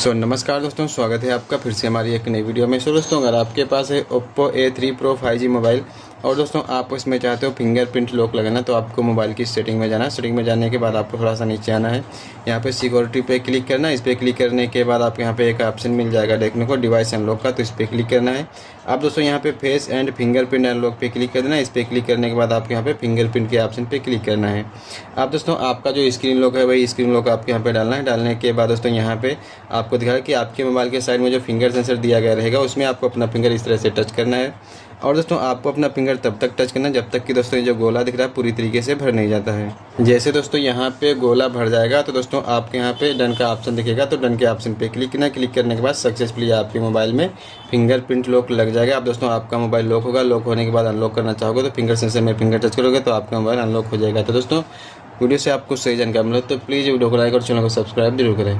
सो नमस्कार दोस्तों, स्वागत है आपका फिर से हमारी एक नई वीडियो में। दोस्तों अगर आपके पास है Oppo A3 Pro 5G mobile और दोस्तों आप इसमें चाहते हो फिंगरप्रिंट लॉक लगाना, तो आपको मोबाइल की सेटिंग में जाना है। सेटिंग में जाने के बाद आपको थोड़ा सा नीचे आना है, यहाँ पे सिक्योरिटी पे क्लिक करना है। इस पर क्लिक करने के बाद आपको यहाँ पे एक ऑप्शन मिल जाएगा देखने को, डिवाइस अनलॉक का, तो इस पर क्लिक करना है। आप दोस्तों यहाँ पे फेस एंड फिंगरप्रिंट अनलॉक पे क्लिक कर देना है। इस पर क्लिक करने के बाद आपको यहाँ पे फिंगरप्रिंट के ऑप्शन पे क्लिक करना है। आप दोस्तों आपका जो स्क्रीन लॉक है वही स्क्रीन लॉक आपको यहाँ पे डालना है। डालने के बाद दोस्तों यहाँ पे आपको दिखाएगा कि आपके मोबाइल के साइड में जो फिंगर सेंसर दिया गया रहेगा उसमें आपको अपना फिंगर इस तरह से टच करना है। और दोस्तों आपको अपना फिंगर तब तक टच करना है जब तक कि दोस्तों ये जो गोला दिख रहा है पूरी तरीके से भर नहीं जाता है। जैसे दोस्तों यहाँ पे गोला भर जाएगा तो दोस्तों आपके यहाँ पे डन का ऑप्शन दिखेगा, तो डन के ऑप्शन पे क्लिक करना। क्लिक करने के बाद सक्सेसफुली आपके मोबाइल में फिंगरप्रिंट लॉक लग जाएगा। अब दोस्तों आपका मोबाइल लॉक होगा। लॉक होने के बाद अनलॉक करना चाहोगे तो फिंगर सेंसर में फिंगर टच करोगे तो आपका मोबाइल अनलॉक हो जाएगा। तो दोस्तों वीडियो से आपको सही जानकारी मिले तो प्लीज़ वीडियो को लाइक और चैनल को सब्सक्राइब जरूर करें।